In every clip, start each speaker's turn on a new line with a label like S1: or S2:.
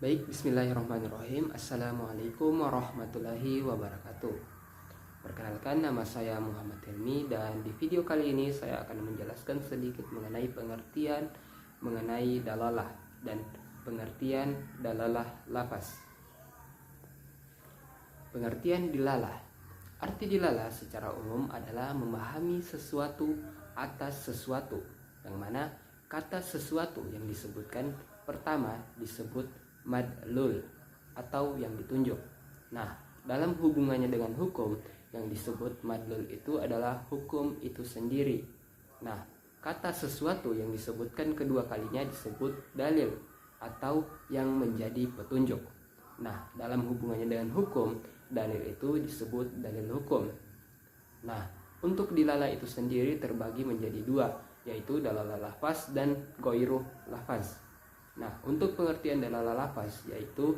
S1: Baik, bismillahirrahmanirrahim. Assalamualaikum warahmatullahi wabarakatuh. Perkenalkan, nama saya Muhammad Helmi, dan di video kali ini saya akan menjelaskan sedikit mengenai pengertian mengenai dalalah dan pengertian dalalah lafaz. Pengertian dilalah. Arti dilalah secara umum adalah memahami sesuatu atas sesuatu, yang mana kata sesuatu yang disebutkan pertama disebut madlul atau yang ditunjuk. Nah, dalam hubungannya dengan hukum, yang disebut madlul itu adalah hukum itu sendiri. Nah, kata sesuatu yang disebutkan kedua kalinya disebut dalil atau yang menjadi petunjuk. Nah, dalam hubungannya dengan hukum, dalil itu disebut dalil hukum. Nah, untuk dilalah itu sendiri terbagi menjadi dua, yaitu dalalah lafaz dan ghairu lafaz. Nah, untuk pengertian dalalah lafaz yaitu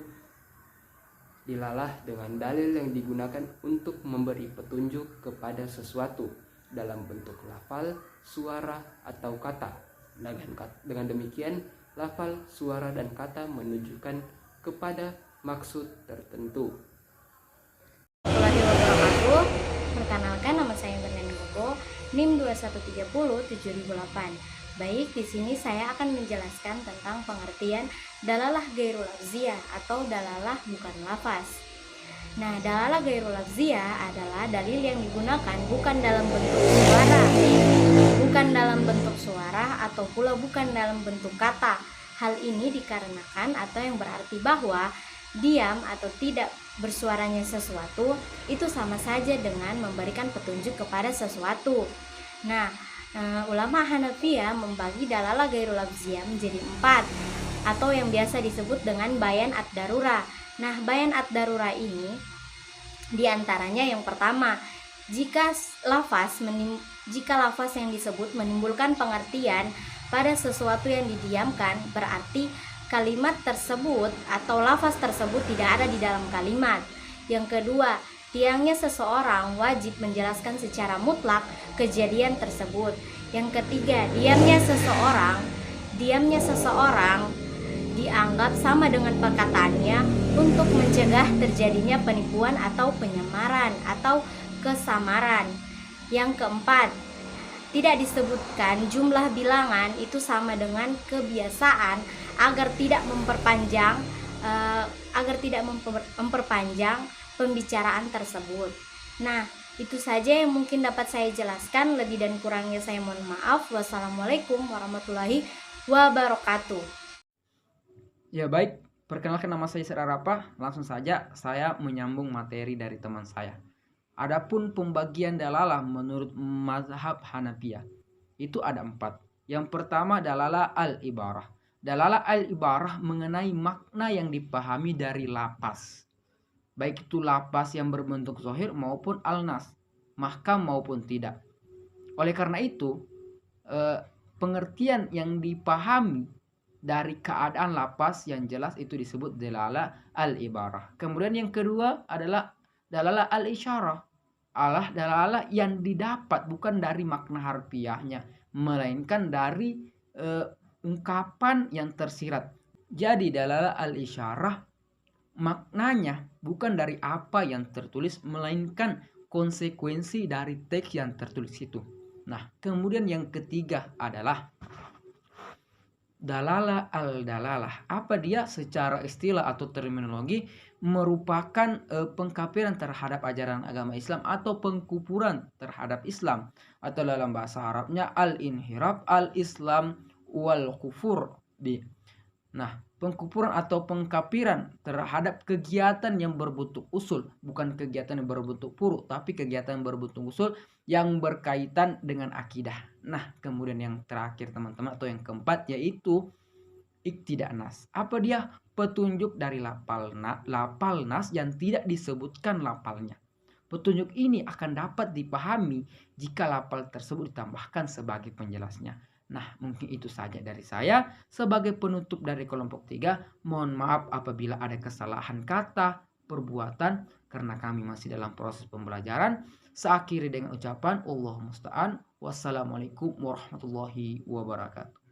S1: dilalah dengan dalil yang digunakan untuk memberi petunjuk kepada sesuatu dalam bentuk lafal, suara, atau kata. Dengan demikian, lafal, suara, dan kata menunjukkan kepada maksud tertentu.
S2: Warahmatullahi wabarakatuh. Perkenalkan, nama saya Berlian Gogo, NIM 2130 7008. Baik, di sini saya akan menjelaskan tentang pengertian dalalah ghairu lafziyah atau dalalah bukan lafaz. Nah, dalalah ghairu lafziyah adalah dalil yang digunakan bukan dalam bentuk suara atau pula bukan dalam bentuk kata. Hal ini dikarenakan atau yang berarti bahwa diam atau tidak bersuaranya sesuatu itu sama saja dengan memberikan petunjuk kepada sesuatu. Nah, ulama Hanafiyah membagi dalalah ghairu lafziyah menjadi 4 atau yang biasa disebut dengan bayan ad-darurah. Nah, bayan ad-darurah ini diantaranya yang pertama, jika lafaz yang disebut menimbulkan pengertian pada sesuatu yang didiamkan, berarti kalimat tersebut atau lafaz tersebut tidak ada di dalam kalimat. Yang kedua, tiangnya seseorang wajib menjelaskan secara mutlak kejadian tersebut. Yang ketiga, diamnya seseorang dianggap sama dengan perkataannya untuk mencegah terjadinya penipuan atau penyamaran atau kesamaran. Yang keempat, tidak disebutkan jumlah bilangan itu sama dengan kebiasaan agar tidak memperpanjang pembicaraan tersebut. Nah, itu saja yang mungkin dapat saya jelaskan. Lebih dan kurangnya saya mohon maaf. Wassalamualaikum warahmatullahi wabarakatuh.
S3: Ya baik, perkenalkan, nama saya Serarapa. Langsung saja saya menyambung materi dari teman saya. Adapun pembagian dalalah menurut mazhab Hanafiyah itu ada 4. Yang pertama, dalalah al-ibarah. Dalalah al-ibarah mengenai makna yang dipahami dari lafaz, baik itu lafaz yang berbentuk zahir maupun al-nas, mahkam maupun tidak. Oleh karena itu, pengertian yang dipahami dari keadaan lafaz yang jelas itu disebut dalalah al-ibarah. Kemudian yang kedua adalah dalalah al-isyarah. Dalalah yang didapat bukan dari makna harfiahnya, melainkan dari ungkapan yang tersirat. Jadi dalalah al-isyarah maknanya bukan dari apa yang tertulis, melainkan konsekuensi dari teks yang tertulis itu. Nah, kemudian yang ketiga adalah dalalah al-dalalah. Apa dia? Secara istilah atau terminologi merupakan pengkafiran terhadap ajaran agama Islam atau pengkufuran terhadap Islam, atau dalam bahasa Arabnya al-inhiraf al-Islam wal kufur. Nah, pengkufuran atau pengkafiran terhadap kegiatan yang berbentuk usul, bukan kegiatan yang berbentuk furu, tapi kegiatan yang berbentuk usul yang berkaitan dengan akidah. Nah, kemudian yang terakhir teman-teman, atau yang keempat, yaitu iktidak nas. Apa dia? Petunjuk dari lapal nas yang tidak disebutkan lapalnya. Petunjuk ini akan dapat dipahami jika lapal tersebut ditambahkan sebagai penjelasnya. Nah, mungkin itu saja dari saya. Sebagai penutup dari kelompok 3, mohon maaf apabila ada kesalahan kata, perbuatan, karena kami masih dalam proses pembelajaran. Seakhiri dengan ucapan Allahumma musta'an. Wassalamualaikum warahmatullahi wabarakatuh.